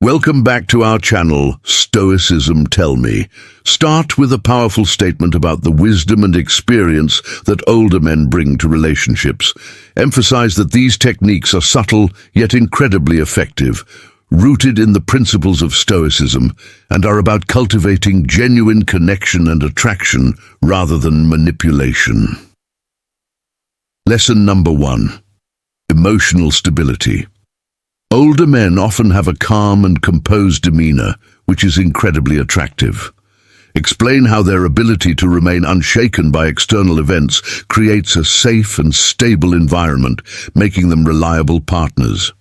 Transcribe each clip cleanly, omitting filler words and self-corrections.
Welcome back to our channel, Stoicism Tell Me. Start with a powerful statement about the wisdom and experience that older men bring to relationships. Emphasize that these techniques are subtle yet incredibly effective, rooted in the principles of Stoicism, and are about cultivating genuine connection and attraction rather than manipulation. Lesson number 1. Emotional stability. Older men often have a calm and composed demeanor, which is incredibly attractive. Explain how their ability to remain unshaken by external events creates a safe and stable environment, making them reliable partners.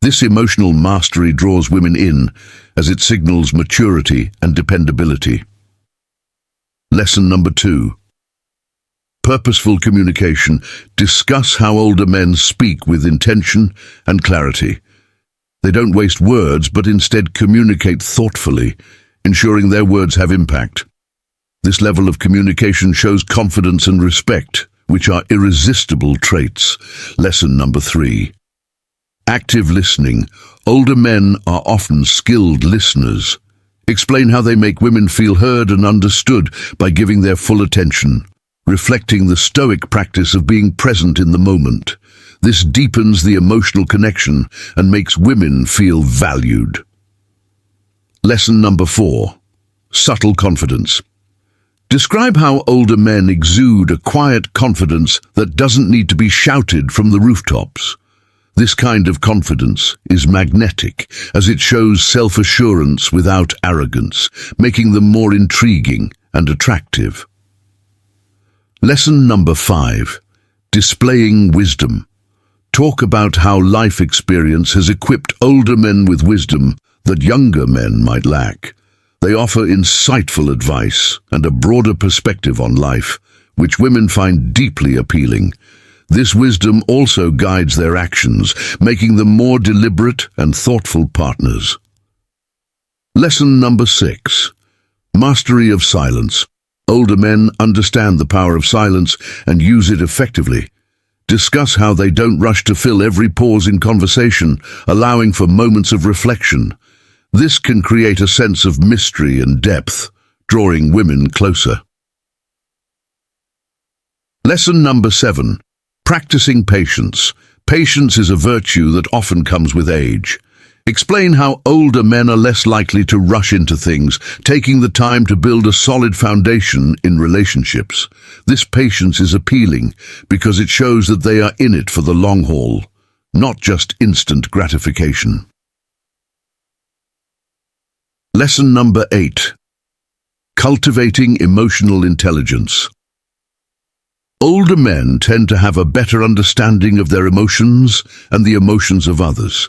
This emotional mastery draws women in, as it signals maturity and dependability. Lesson number 2. Purposeful communication. Discuss how older men speak with intention and clarity. They don't waste words, but instead communicate thoughtfully, ensuring their words have impact. This level of communication shows confidence and respect, which are irresistible traits. Lesson number 3. Active listening. Older men are often skilled listeners. Explain how they make women feel heard and understood by giving their full attention, reflecting the Stoic practice of being present in the moment. This deepens the emotional connection and makes women feel valued. Lesson number 4. Subtle confidence. Describe how older men exude a quiet confidence that doesn't need to be shouted from the rooftops. This kind of confidence is magnetic, as it shows self-assurance without arrogance, making them more intriguing and attractive. Lesson number 5. Displaying wisdom. Talk about how life experience has equipped older men with wisdom that younger men might lack. They offer insightful advice and a broader perspective on life, which women find deeply appealing. This wisdom also guides their actions, making them more deliberate and thoughtful partners. Lesson number 6. Mastery of silence. Older men understand the power of silence and use it effectively. Discuss how they don't rush to fill every pause in conversation, allowing for moments of reflection. This can create a sense of mystery and depth, drawing women closer. Lesson number 7. Practicing patience. Patience is a virtue that often comes with age. Explain how older men are less likely to rush into things, taking the time to build a solid foundation in relationships. This patience is appealing because it shows that they are in it for the long haul, not just instant gratification. Lesson number 8. Cultivating emotional intelligence. Older men tend to have a better understanding of their emotions and the emotions of others.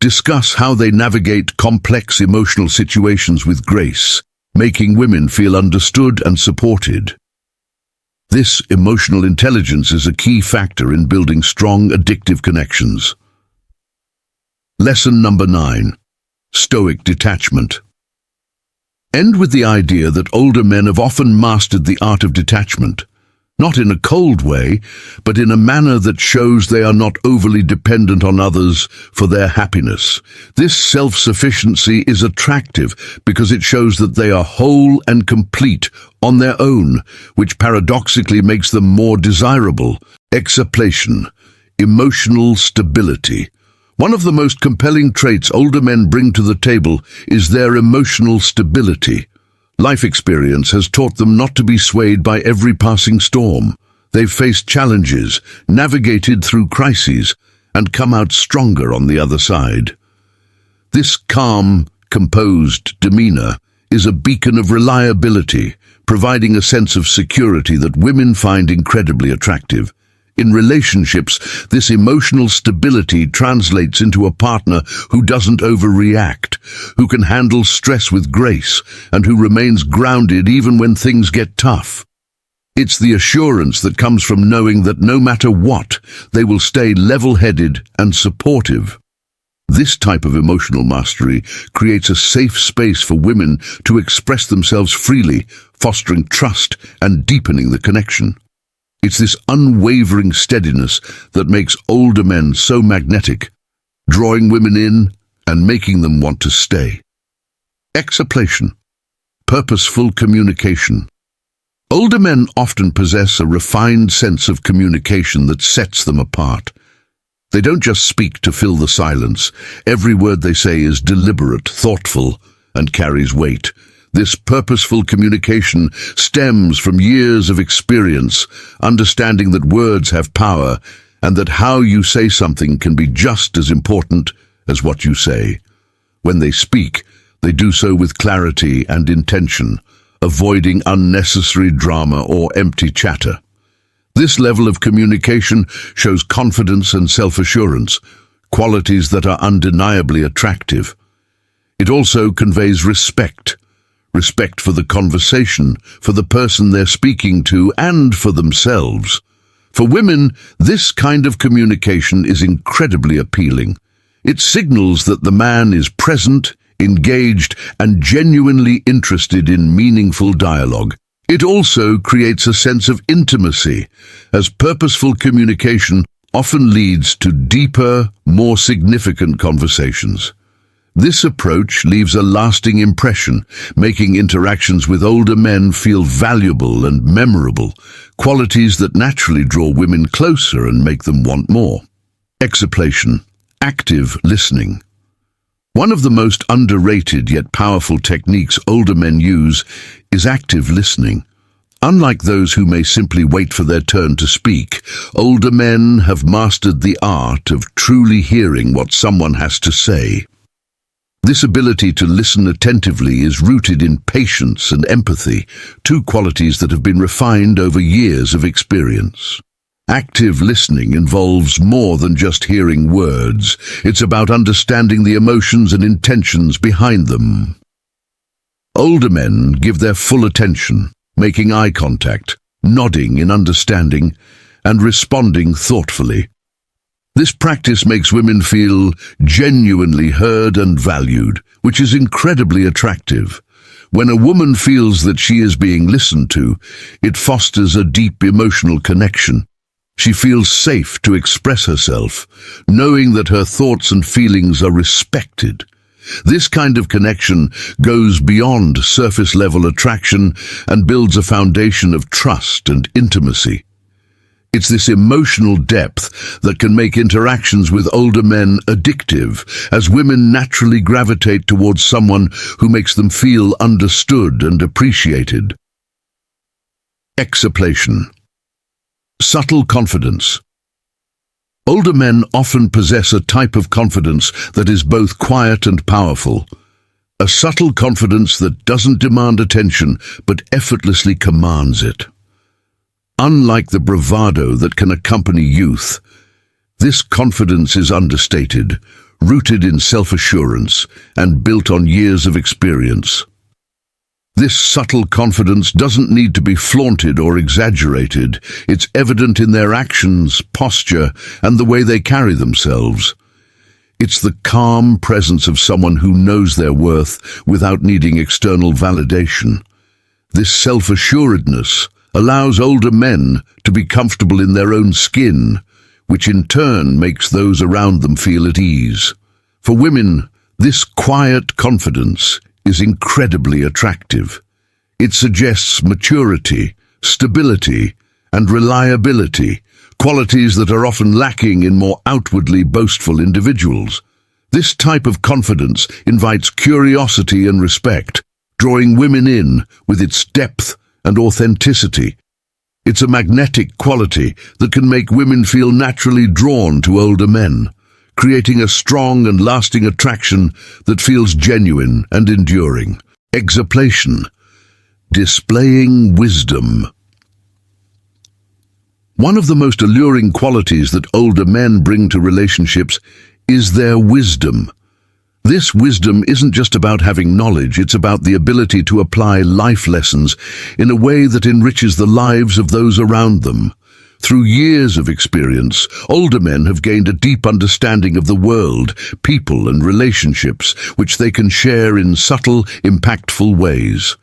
Discuss how they navigate complex emotional situations with grace, making women feel understood and supported. This emotional intelligence is a key factor in building strong, addictive connections. Lesson number 9. Stoic detachment. End with the idea that older men have often mastered the art of detachment. Not in a cold way, but in a manner that shows they are not overly dependent on others for their happiness. This self-sufficiency is attractive because it shows that they are whole and complete on their own, which paradoxically makes them more desirable. Exaptation, emotional stability. One of the most compelling traits older men bring to the table is their emotional stability. Life experience has taught them not to be swayed by every passing storm. They've faced challenges, navigated through crises, and come out stronger on the other side. This calm, composed demeanor is a beacon of reliability, providing a sense of security that women find incredibly attractive. In relationships, this emotional stability translates into a partner who doesn't overreact, who can handle stress with grace, and who remains grounded even when things get tough. It's the assurance that comes from knowing that no matter what, they will stay level-headed and supportive. This type of emotional mastery creates a safe space for women to express themselves freely, fostering trust and deepening the connection. It's this unwavering steadiness that makes older men so magnetic, drawing women in and making them want to stay. Exaplation. Purposeful communication. Older men often possess a refined sense of communication that sets them apart. They don't just speak to fill the silence. Every word they say is deliberate, thoughtful, and carries weight. This purposeful communication stems from years of experience, understanding that words have power and that how you say something can be just as important as what you say. When they speak, they do so with clarity and intention, avoiding unnecessary drama or empty chatter. This level of communication shows confidence and self-assurance, qualities that are undeniably attractive. It also conveys respect for the conversation, for the person they're speaking to, and for themselves. For women, this kind of communication is incredibly appealing. It signals that the man is present, engaged, and genuinely interested in meaningful dialogue. It also creates a sense of intimacy, as purposeful communication often leads to deeper, more significant conversations. This approach leaves a lasting impression, making interactions with older men feel valuable and memorable, qualities that naturally draw women closer and make them want more. Exaplation. Active listening. One of the most underrated yet powerful techniques older men use is active listening. Unlike those who may simply wait for their turn to speak, older men have mastered the art of truly hearing what someone has to say. This ability to listen attentively is rooted in patience and empathy, two qualities that have been refined over years of experience. Active listening involves more than just hearing words. It's about understanding the emotions and intentions behind them. Older men give their full attention, making eye contact, nodding in understanding, and responding thoughtfully. This practice makes women feel genuinely heard and valued, which is incredibly attractive. When a woman feels that she is being listened to, it fosters a deep emotional connection. She feels safe to express herself, knowing that her thoughts and feelings are respected. This kind of connection goes beyond surface-level attraction and builds a foundation of trust and intimacy. It's this emotional depth that can make interactions with older men addictive, as women naturally gravitate towards someone who makes them feel understood and appreciated. Exaplation. Subtle confidence. Older men often possess a type of confidence that is both quiet and powerful. A subtle confidence that doesn't demand attention but effortlessly commands it. Unlike the bravado that can accompany youth, this confidence is understated, rooted in self-assurance, and built on years of experience. This subtle confidence doesn't need to be flaunted or exaggerated. It's evident in their actions, posture, and the way they carry themselves. It's the calm presence of someone who knows their worth without needing external validation. This self-assuredness allows older men to be comfortable in their own skin, which in turn makes those around them feel at ease. For women, this quiet confidence is incredibly attractive. It suggests maturity, stability, and reliability, qualities that are often lacking in more outwardly boastful individuals. This type of confidence invites curiosity and respect, drawing women in with its depth and authenticity. It's a magnetic quality that can make women feel naturally drawn to older men, creating a strong and lasting attraction that feels genuine and enduring. Exaplation. Displaying wisdom. One of the most alluring qualities that older men bring to relationships is their wisdom. This wisdom isn't just about having knowledge, it's about the ability to apply life lessons in a way that enriches the lives of those around them. Through years of experience, older men have gained a deep understanding of the world, people, and relationships, which they can share in subtle, impactful ways.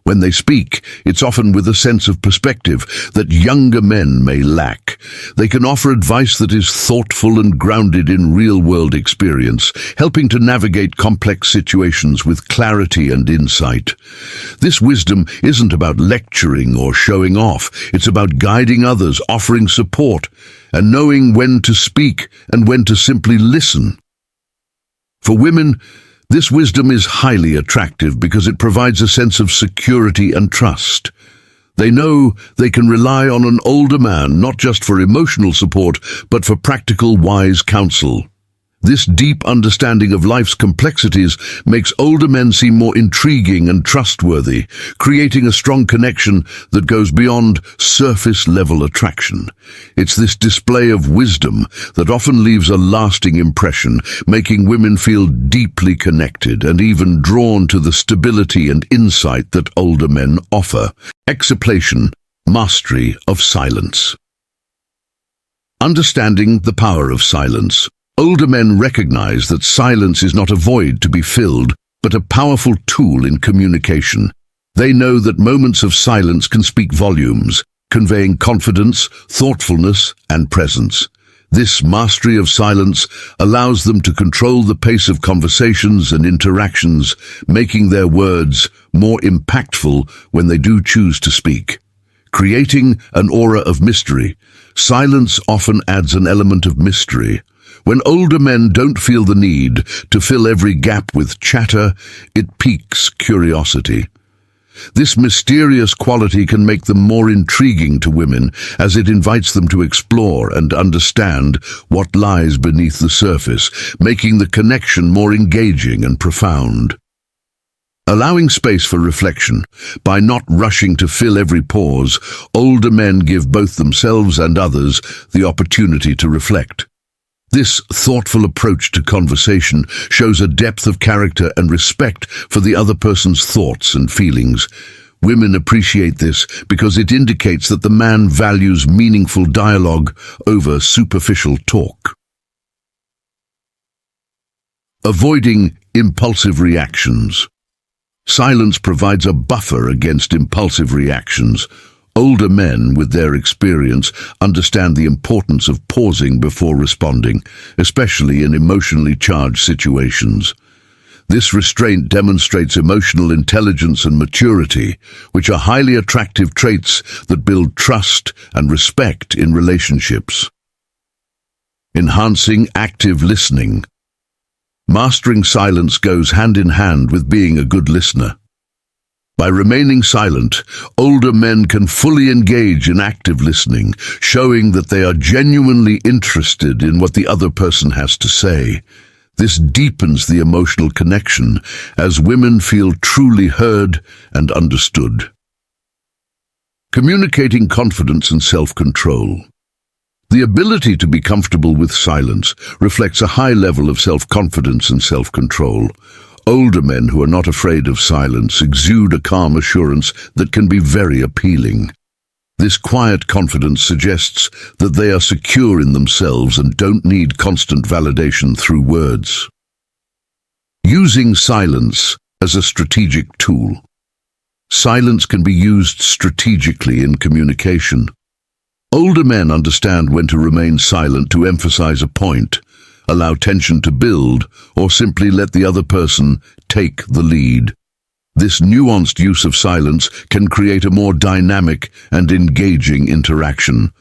When they speak, it's often with a sense of perspective that younger men may lack. They can offer advice that is thoughtful and grounded in real-world experience, helping to navigate complex situations with clarity and insight. This wisdom isn't about lecturing or showing off. It's about guiding others, offering support, and knowing when to speak and when to simply listen. For women, this wisdom is highly attractive because it provides a sense of security and trust. They know they can rely on an older man not just for emotional support, but for practical, wise counsel. This deep understanding of life's complexities makes older men seem more intriguing and trustworthy, creating a strong connection that goes beyond surface-level attraction. It's this display of wisdom that often leaves a lasting impression, making women feel deeply connected and even drawn to the stability and insight that older men offer. Exaltation, mastery of silence. Understanding the power of silence. Older men recognize that silence is not a void to be filled, but a powerful tool in communication. They know that moments of silence can speak volumes, conveying confidence, thoughtfulness, and presence. This mastery of silence allows them to control the pace of conversations and interactions, making their words more impactful when they do choose to speak. Creating an aura of mystery. Silence often adds an element of mystery. When older men don't feel the need to fill every gap with chatter, it piques curiosity. This mysterious quality can make them more intriguing to women, as it invites them to explore and understand what lies beneath the surface, making the connection more engaging and profound. Allowing space for reflection. By not rushing to fill every pause, older men give both themselves and others the opportunity to reflect. This thoughtful approach to conversation shows a depth of character and respect for the other person's thoughts and feelings. Women appreciate this because it indicates that the man values meaningful dialogue over superficial talk. Avoiding impulsive reactions. Silence provides a buffer against impulsive reactions. Older men, with their experience, understand the importance of pausing before responding, especially in emotionally charged situations. This restraint demonstrates emotional intelligence and maturity, which are highly attractive traits that build trust and respect in relationships. Enhancing active listening. Mastering silence goes hand in hand with being a good listener. By remaining silent, older men can fully engage in active listening, showing that they are genuinely interested in what the other person has to say. This deepens the emotional connection as women feel truly heard and understood. Communicating confidence and self-control. The ability to be comfortable with silence reflects a high level of self-confidence and self-control. Older men who are not afraid of silence exude a calm assurance that can be very appealing. This quiet confidence suggests that they are secure in themselves and don't need constant validation through words. Using silence as a strategic tool. Silence can be used strategically in communication. Older men understand when to remain silent to emphasize a point, allow tension to build, or simply let the other person take the lead. This nuanced use of silence can create a more dynamic and engaging interaction,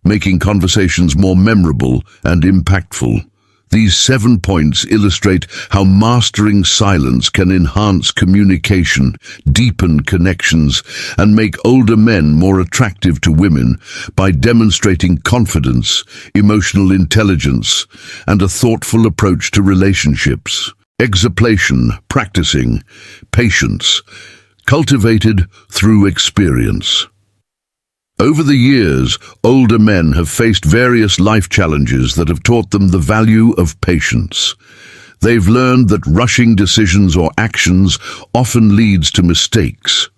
making conversations more memorable and impactful. These 7 points illustrate how mastering silence can enhance communication, deepen connections, and make older men more attractive to women by demonstrating confidence, emotional intelligence, and a thoughtful approach to relationships. Exaltation, practicing, patience, cultivated through experience. Over the years, older men have faced various life challenges that have taught them the value of patience. They've learned that rushing decisions or actions often leads to mistakes.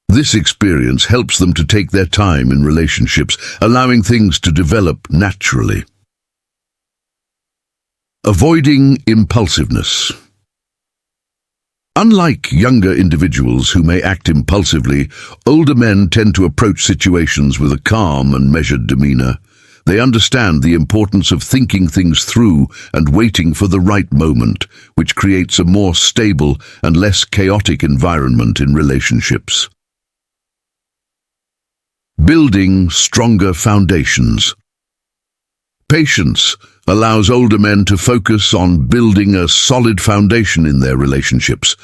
This experience helps them to take their time in relationships, allowing things to develop naturally. Avoiding impulsiveness. Unlike younger individuals who may act impulsively, older men tend to approach situations with a calm and measured demeanor. They understand the importance of thinking things through and waiting for the right moment, which creates a more stable and less chaotic environment in relationships. Building stronger foundations. Patience allows older men to focus on building a solid foundation in their relationships.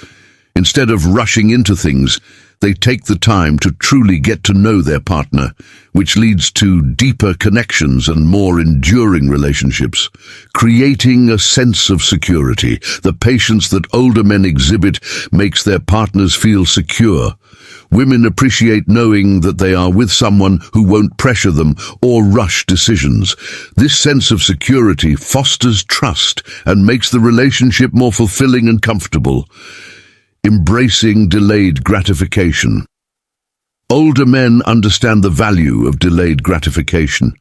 Instead of rushing into things, they take the time to truly get to know their partner, which leads to deeper connections and more enduring relationships. Creating a sense of security. The patience that older men exhibit makes their partners feel secure. Women appreciate knowing that they are with someone who won't pressure them or rush decisions. This sense of security fosters trust and makes the relationship more fulfilling and comfortable. Embracing delayed gratification. Older men understand the value of delayed gratification.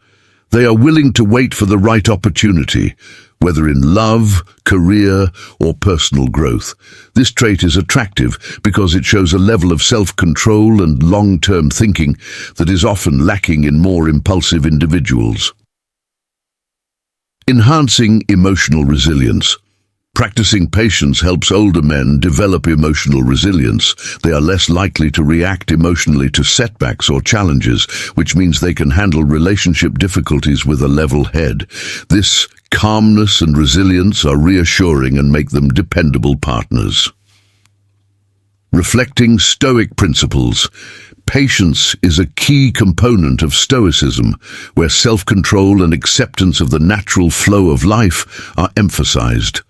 They are willing to wait for the right opportunity, whether in love, career, or personal growth. This trait is attractive because it shows a level of self-control and long-term thinking that is often lacking in more impulsive individuals. Enhancing emotional resilience. Practicing patience helps older men develop emotional resilience. They are less likely to react emotionally to setbacks or challenges, which means they can handle relationship difficulties with a level head. This calmness and resilience are reassuring and make them dependable partners. Reflecting Stoic principles. Patience is a key component of Stoicism, where self-control and acceptance of the natural flow of life are emphasized.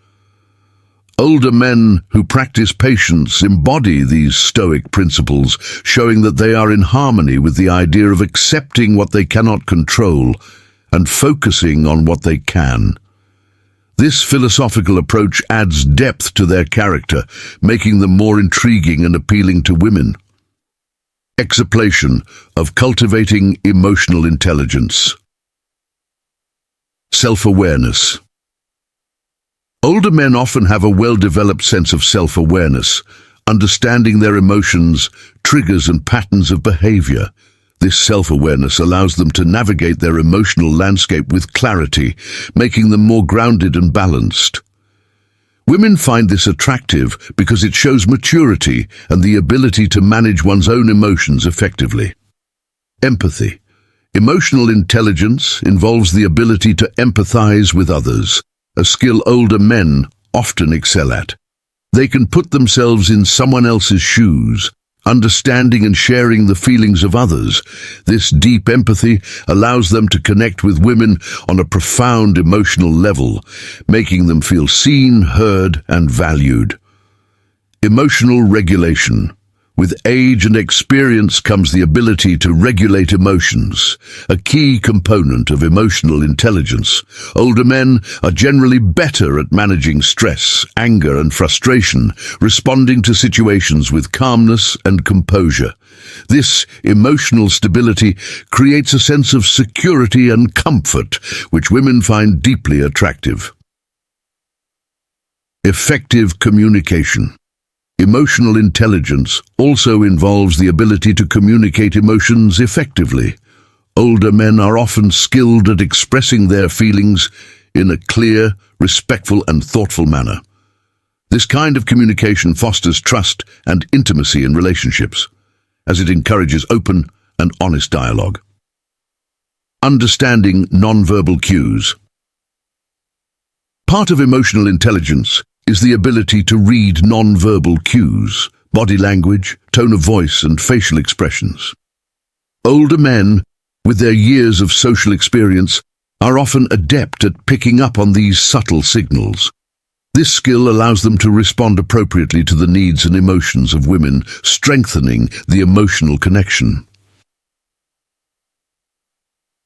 Older men who practice patience embody these Stoic principles, showing that they are in harmony with the idea of accepting what they cannot control and focusing on what they can. This philosophical approach adds depth to their character, making them more intriguing and appealing to women. Exemplation of cultivating emotional intelligence. Self-awareness. Older men often have a well-developed sense of self-awareness, understanding their emotions, triggers and patterns of behavior. This self-awareness allows them to navigate their emotional landscape with clarity, making them more grounded and balanced. Women find this attractive because it shows maturity and the ability to manage one's own emotions effectively. Empathy. Emotional intelligence involves the ability to empathize with others, a skill older men often excel at. They can put themselves in someone else's shoes, understanding and sharing the feelings of others. This deep empathy allows them to connect with women on a profound emotional level, making them feel seen, heard, and valued. Emotional regulation. With age and experience comes the ability to regulate emotions, a key component of emotional intelligence. Older men are generally better at managing stress, anger, and frustration, responding to situations with calmness and composure. This emotional stability creates a sense of security and comfort, which women find deeply attractive. Effective communication. Emotional intelligence also involves the ability to communicate emotions effectively. Older men are often skilled at expressing their feelings in a clear, respectful, and thoughtful manner. This kind of communication fosters trust and intimacy in relationships, as it encourages open and honest dialogue. Understanding nonverbal cues. Part of emotional intelligence is the ability to read nonverbal cues, body language, tone of voice, and facial expressions. Older men, with their years of social experience, are often adept at picking up on these subtle signals. This skill allows them to respond appropriately to the needs and emotions of women, strengthening the emotional connection.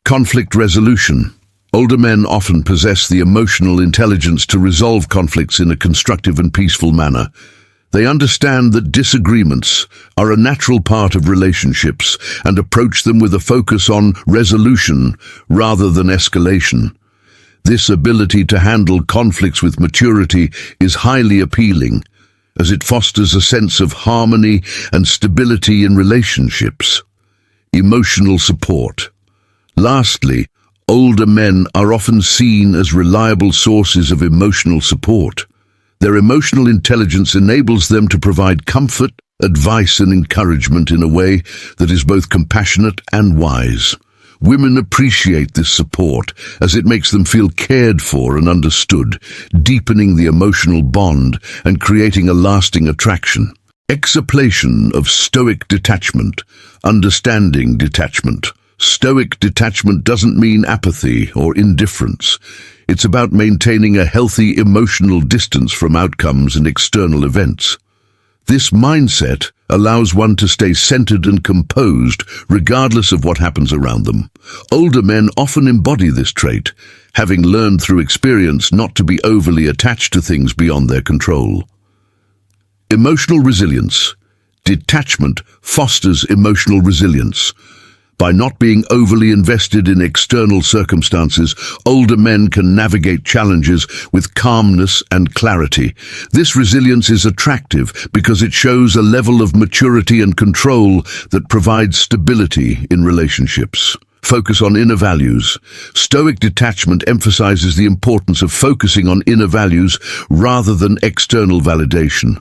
Conflict resolution. Older men often possess the emotional intelligence to resolve conflicts in a constructive and peaceful manner. They understand that disagreements are a natural part of relationships and approach them with a focus on resolution rather than escalation. This ability to handle conflicts with maturity is highly appealing, as it fosters a sense of harmony and stability in relationships. Emotional support. Lastly, older men are often seen as reliable sources of emotional support. Their emotional intelligence enables them to provide comfort, advice and encouragement in a way that is both compassionate and wise. Women appreciate this support as it makes them feel cared for and understood, deepening the emotional bond and creating a lasting attraction. Exaptation of Stoic detachment. Understanding detachment. Stoic detachment doesn't mean apathy or indifference. It's about maintaining a healthy emotional distance from outcomes and external events. This mindset allows one to stay centered and composed regardless of what happens around them. Older men often embody this trait, having learned through experience not to be overly attached to things beyond their control. Emotional resilience. Detachment fosters emotional resilience. By not being overly invested in external circumstances, older men can navigate challenges with calmness and clarity. This resilience is attractive because it shows a level of maturity and control that provides stability in relationships. Focus on inner values. Stoic detachment emphasizes the importance of focusing on inner values rather than external validation.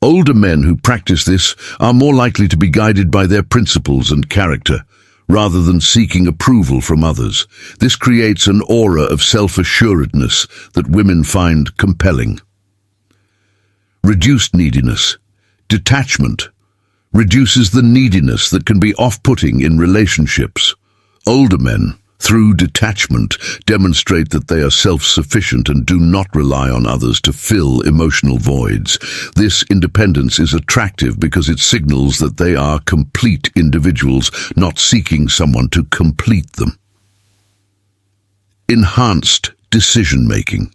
Older men who practice this are more likely to be guided by their principles and character, rather than seeking approval from others. This creates an aura of self-assuredness that women find compelling. Reduced neediness. Detachment reduces the neediness that can be off-putting in relationships. Older men, through detachment, demonstrate that they are self-sufficient and do not rely on others to fill emotional voids. This independence is attractive because it signals that they are complete individuals, not seeking someone to complete them. Enhanced decision-making.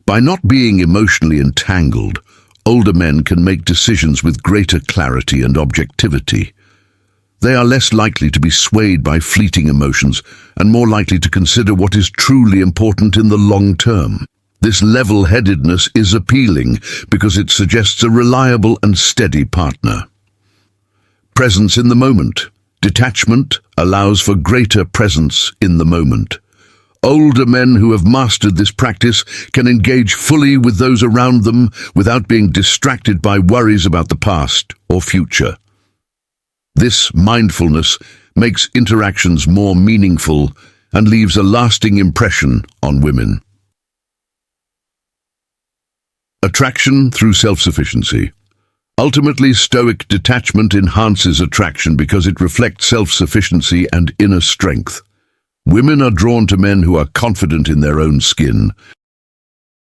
By not being emotionally entangled, older men can make decisions with greater clarity and objectivity. They are less likely to be swayed by fleeting emotions and more likely to consider what is truly important in the long term. This level-headedness is appealing because it suggests a reliable and steady partner. Presence in the moment. Detachment allows for greater presence in the moment. Older men who have mastered this practice can engage fully with those around them without being distracted by worries about the past or future. This mindfulness makes interactions more meaningful and leaves a lasting impression on women. Attraction through self-sufficiency. Ultimately, Stoic detachment enhances attraction because it reflects self-sufficiency and inner strength. Women are drawn to men who are confident in their own skin.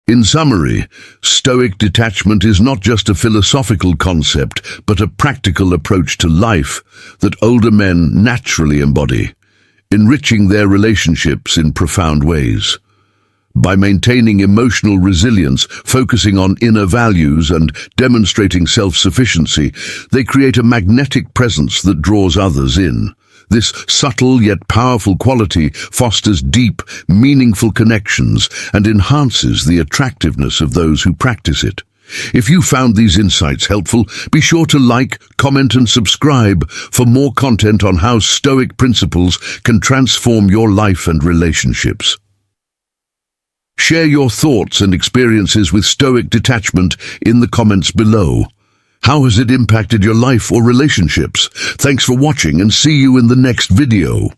In summary, Stoic detachment is not just a philosophical concept, but a practical approach to life that older men naturally embody, enriching their relationships in profound ways. By maintaining emotional resilience, focusing on inner values, and demonstrating self-sufficiency, they create a magnetic presence that draws others in. This subtle yet powerful quality fosters deep, meaningful connections and enhances the attractiveness of those who practice it. If you found these insights helpful, be sure to like, comment and subscribe for more content on how Stoic principles can transform your life and relationships. Share your thoughts and experiences with Stoic detachment in the comments below. How has it impacted your life or relationships? Thanks for watching and see you in the next video.